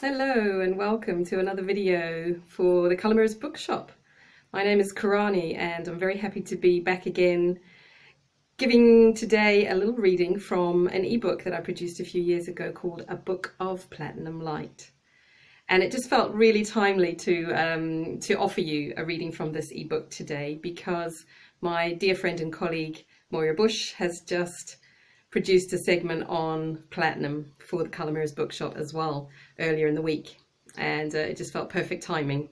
Hello and welcome to another video for the Colourist Bookshop. My name is Karani and I'm very happy to be back again giving today a little reading from an ebook that I produced a few years ago called A Book of Platinum Light. And it just felt really timely to offer you a reading from this ebook today because my dear friend and colleague Moira Bush has just produced a segment on platinum for the Colour Mirrors Bookshop as well earlier in the week, and it just felt perfect timing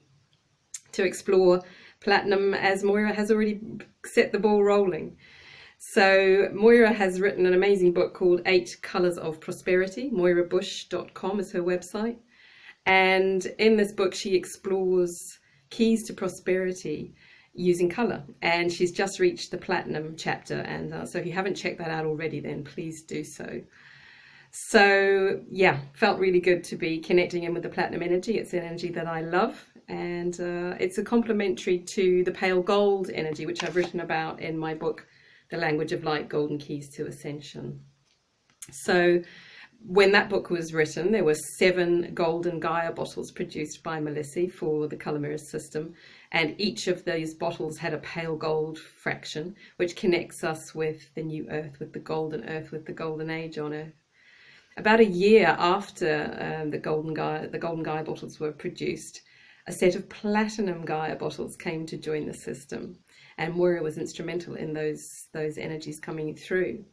to explore platinum as Moira has already set the ball rolling. So Moira has written an amazing book called 8 Colours of Prosperity. MoiraBush.com is her website, and in this book she explores keys to prosperity using colour, and she's just reached the platinum chapter, and so if you haven't checked that out already, then please do so. So yeah, felt really good to be connecting in with the platinum energy. It's an energy that I love, and it's a complementary to the pale gold energy, which I've written about in my book The Language of Light, Golden Keys to Ascension. So when that book was written, there were 7 golden Gaia bottles produced by Melissa for the Colour Mirrors system, and each of these bottles had a pale gold fraction, which connects us with the new earth, with the golden earth, with the golden age on earth. About a year after the golden Gaia bottles were produced, a set of platinum Gaia bottles came to join the system, and Moira was instrumental in those energies coming through.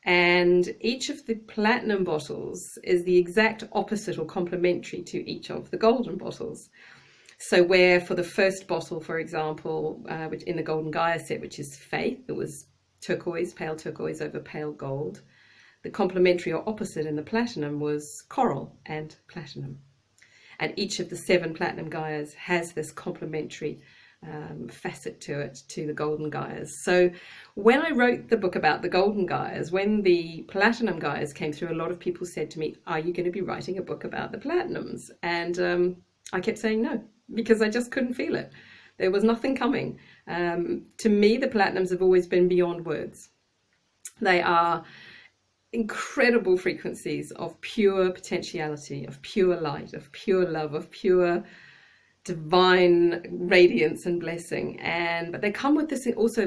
And each of the platinum bottles is the exact opposite or complementary to each of the golden bottles. So where for the first bottle, for example, which in the Golden Gaia set, which is Faith, it was turquoise, pale turquoise over pale gold. The complementary or opposite in the platinum was coral and platinum. And each of the 7 platinum Gaias has this complementary facet to it, to the golden Gaias. So when I wrote the book about the golden Gaias, when the platinum Gaias came through, a lot of people said to me, are you going to be writing a book about the platinums? And I kept saying no, because I just couldn't feel it. There was nothing coming. To me, the platinums have always been beyond words. They are incredible frequencies of pure potentiality, of pure light, of pure love, of pure divine radiance and blessing. But they come with this also,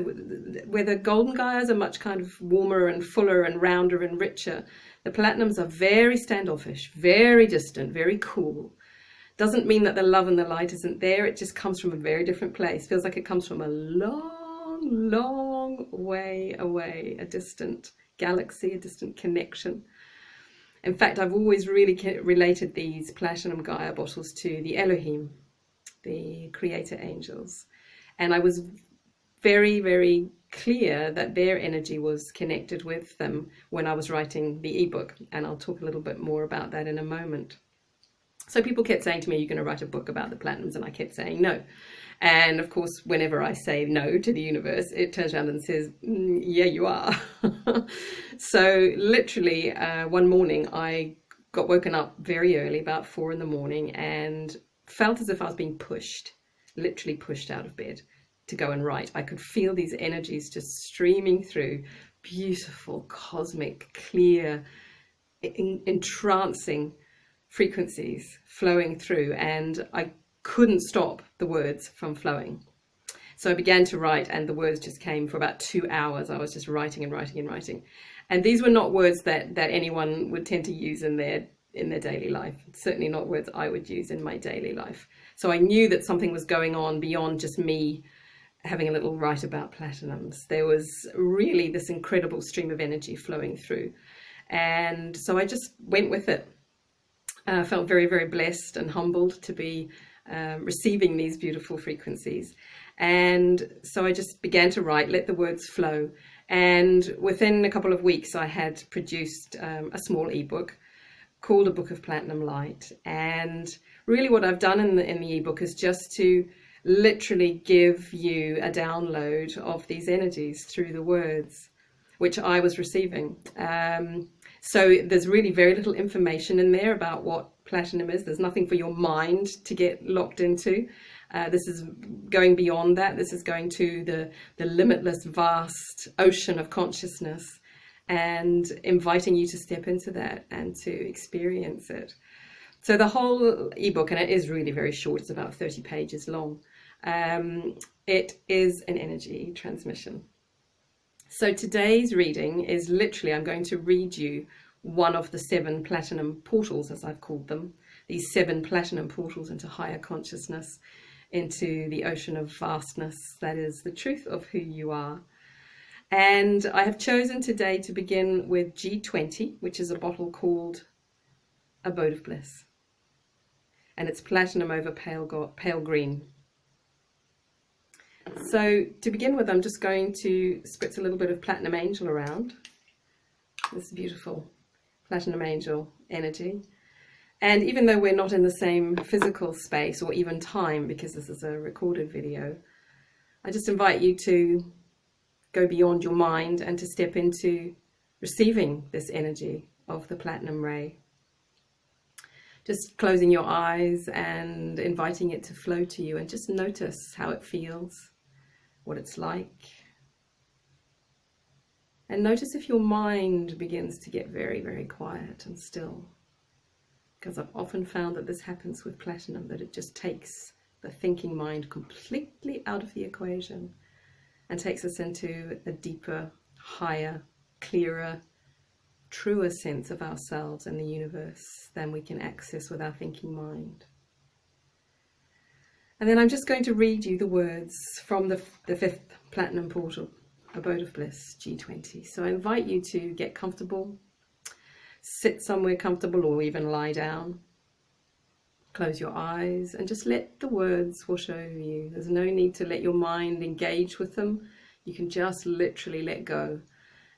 where the golden Gaias are much kind of warmer and fuller and rounder and richer. The platinums are very standoffish, very distant, very cool. Doesn't mean that the love and the light isn't there. It just comes from a very different place. Feels like it comes from a long way away, a distant galaxy, a distant connection. In fact, I've always really related these platinum Gaia bottles to the Elohim, the creator angels. And I was very, very clear that their energy was connected with them when I was writing the ebook. And I'll talk a little bit more about that in a moment. So people kept saying to me, you're going to write a book about the platinums, and I kept saying no. And of course, whenever I say no to the universe, it turns around and says, yeah, you are. So literally one morning, I got woken up very early, about 4 in the morning, and felt as if I was being pushed, literally pushed out of bed to go and write. I could feel these energies just streaming through, beautiful, cosmic, clear, entrancing frequencies flowing through, and I couldn't stop the words from flowing. So I began to write, and the words just came for about 2 hours. I was just writing and writing and writing. And these were not words that anyone would tend to use in their daily life. Certainly not words I would use in my daily life. So I knew that something was going on beyond just me having a little write about platinums. There was really this incredible stream of energy flowing through. And so I just went with it. I felt very, very blessed and humbled to be receiving these beautiful frequencies. And so I just began to write, let the words flow. And within a couple of weeks, I had produced a small ebook called A Book of Platinum Light. And really what I've done in the ebook is just to literally give you a download of these energies through the words, which I was receiving. So there's really very little information in there about what platinum is. There's nothing for your mind to get locked into. This is going beyond that. This is going to the limitless, vast ocean of consciousness and inviting you to step into that and to experience it. So the whole ebook, and it is really very short, it's about 30 pages long, it is an energy transmission. So today's reading is literally, I'm going to read you one of the 7 platinum portals, as I've called them, these 7 platinum portals into higher consciousness, into the ocean of vastness that is the truth of who you are. And I have chosen today to begin with G20, which is a bottle called Abode of Bliss. And it's platinum over pale green. So to begin with, I'm just going to spritz a little bit of platinum angel around. This beautiful platinum angel energy. And even though we're not in the same physical space or even time, because this is a recorded video, I just invite you to go beyond your mind and to step into receiving this energy of the platinum ray. Just closing your eyes and inviting it to flow to you, and just notice how it feels, what it's like. And notice if your mind begins to get very, very quiet and still. Because I've often found that this happens with platinum, that it just takes the thinking mind completely out of the equation and takes us into a deeper, higher, clearer, truer sense of ourselves and the universe than we can access with our thinking mind. And then I'm just going to read you the words from the 5th platinum portal, Abode of Bliss, G20. So I invite you to get comfortable, sit somewhere comfortable, or even lie down. Close your eyes and just let the words wash over you. There's no need to let your mind engage with them. You can just literally let go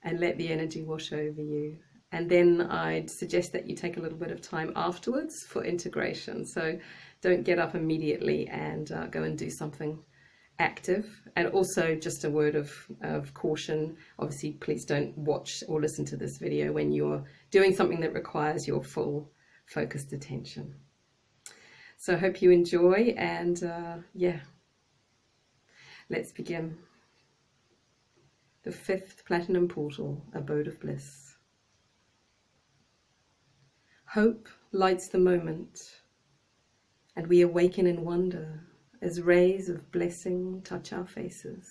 and let the energy wash over you. And then I'd suggest that you take a little bit of time afterwards for integration. So don't get up immediately and go and do something active. And also just a word of caution. Obviously, please don't watch or listen to this video when you're doing something that requires your full focused attention. So I hope you enjoy, and yeah, let's begin. The 5th platinum portal, Abode of Bliss. Hope lights the moment, and we awaken in wonder as rays of blessing touch our faces.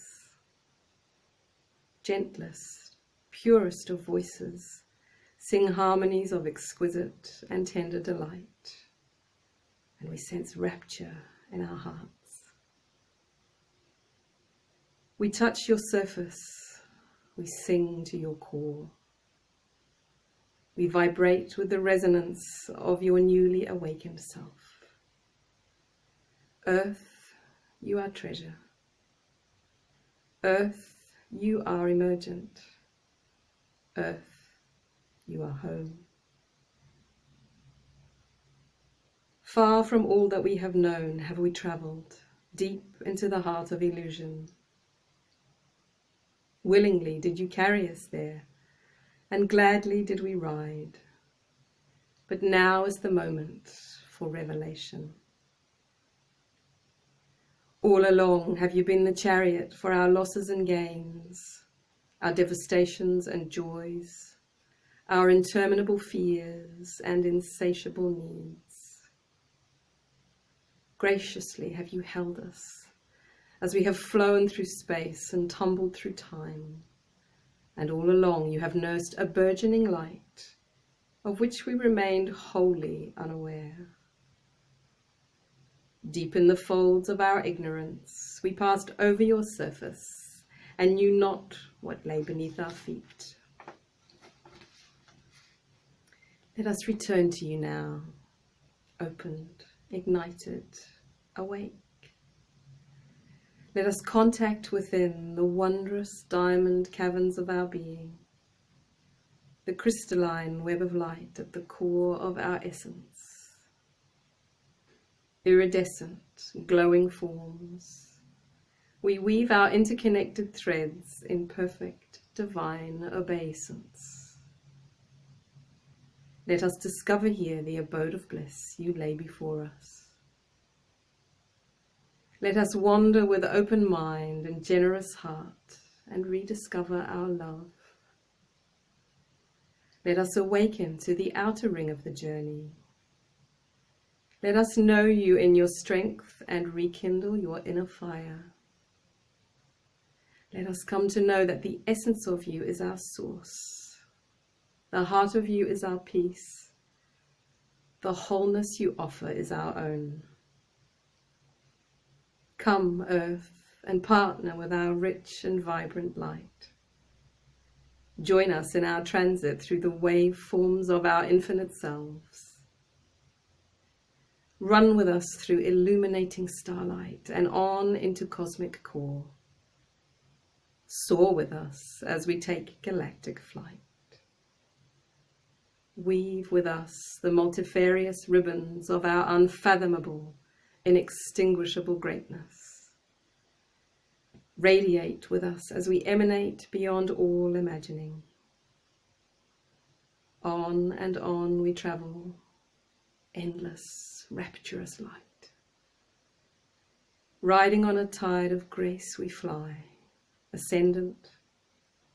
Gentlest, purest of voices sing harmonies of exquisite and tender delight, and we sense rapture in our hearts. We touch your surface. We sing to your core. We vibrate with the resonance of your newly awakened self. Earth, you are treasure. Earth, you are emergent. Earth, you are home. Far from all that we have known have we travelled, deep into the heart of illusion. Willingly did you carry us there, and gladly did we ride. But now is the moment for revelation. All along have you been the chariot for our losses and gains, our devastations and joys, our interminable fears and insatiable needs. Graciously have you held us, as we have flown through space and tumbled through time, and all along you have nursed a burgeoning light, of which we remained wholly unaware. Deep in the folds of our ignorance, we passed over your surface, and knew not what lay beneath our feet. Let us return to you now, opened, ignited, awake. Let us contact within the wondrous diamond caverns of our being, the crystalline web of light at the core of our essence. Iridescent, glowing forms, we weave our interconnected threads in perfect divine obeisance. Let us discover here the abode of bliss you lay before us. Let us wander with open mind and generous heart and rediscover our love. Let us awaken to the outer ring of the journey, Let us know you in your strength and rekindle your inner fire. Let us come to know that the essence of you is our source. The heart of you is our peace. The wholeness you offer is our own. Come, Earth, and partner with our rich and vibrant light. Join us in our transit through the waveforms of our infinite selves. Run with us through illuminating starlight and on into cosmic core. Soar with us as we take galactic flight. Weave with us the multifarious ribbons of our unfathomable, inextinguishable greatness. Radiate with us as we emanate beyond all imagining. On and on we travel, endless, rapturous light. Riding on a tide of grace we fly, ascendant,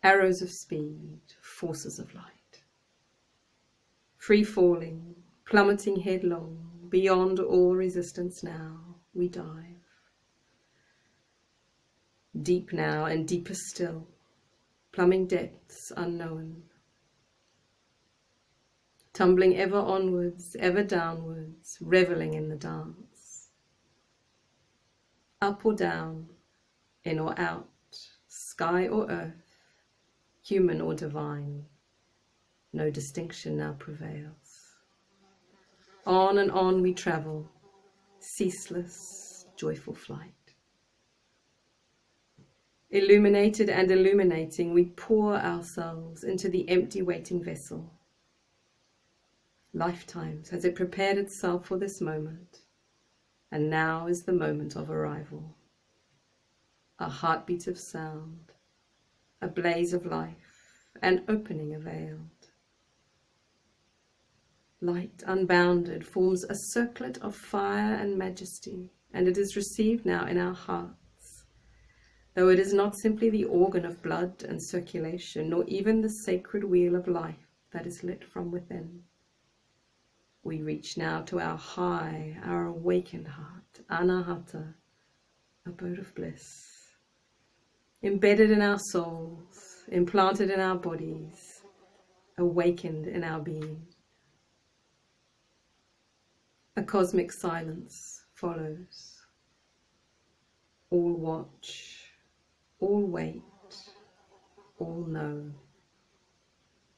arrows of speed, forces of light. Free falling, plummeting headlong, beyond all resistance now, we dive. Deep now and deeper still, plumbing depths unknown. Tumbling ever onwards, ever downwards, reveling in the dance. Up or down, in or out, sky or earth, human or divine, no distinction now prevails. On and on we travel, ceaseless, joyful flight. Illuminated and illuminating, we pour ourselves into the empty waiting vessel. Lifetimes has it prepared itself for this moment, and now is the moment of arrival. A heartbeat of sound, a blaze of life, an opening availed. Light unbounded forms a circlet of fire and majesty, and it is received now in our hearts, though it is not simply the organ of blood and circulation, nor even the sacred wheel of life that is lit from within. We reach now to our high, our awakened heart, Anahata, Abode of Bliss, embedded in our souls, implanted in our bodies, awakened in our being. A cosmic silence follows. All watch, all wait, all know.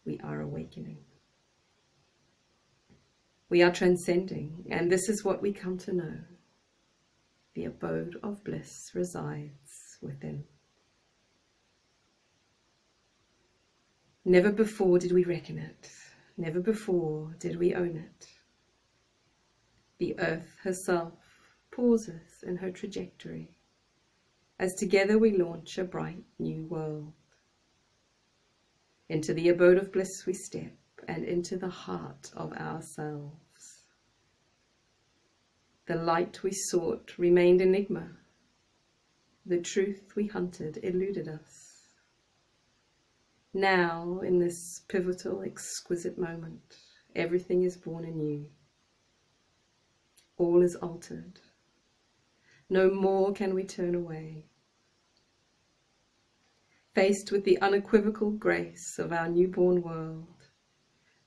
We are awakening. We are transcending, and this is what we come to know. The abode of bliss resides within. Never before did we reckon it. Never before did we own it. The earth herself pauses in her trajectory as together we launch a bright new world. Into the abode of bliss we step, and into the heart of ourselves. The light we sought remained enigma. The truth we hunted eluded us. Now, in this pivotal, exquisite moment, everything is born anew. All is altered. No more can we turn away. Faced with the unequivocal grace of our newborn world,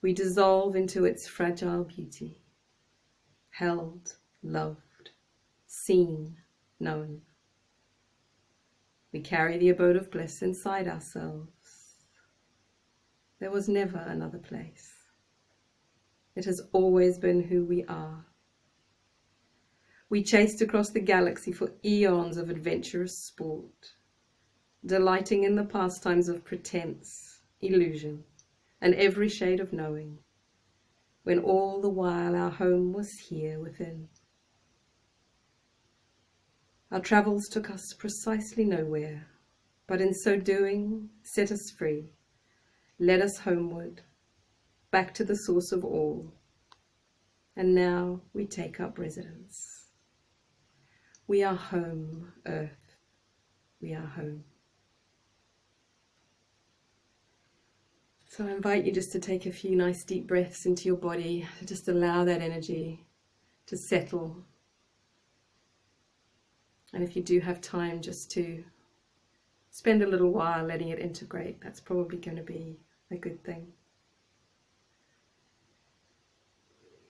we dissolve into its fragile beauty, held, loved, seen, known. We carry the abode of bliss inside ourselves. There was never another place. It has always been who we are. We chased across the galaxy for eons of adventurous sport, delighting in the pastimes of pretense, illusion, and every shade of knowing, when all the while our home was here within. Our travels took us precisely nowhere, but in so doing set us free, led us homeward, back to the source of all, and now we take up residence. We are home, Earth. We are home. So I invite you just to take a few nice deep breaths into your body, to just allow that energy to settle. And if you do have time just to spend a little while letting it integrate, that's probably going to be a good thing.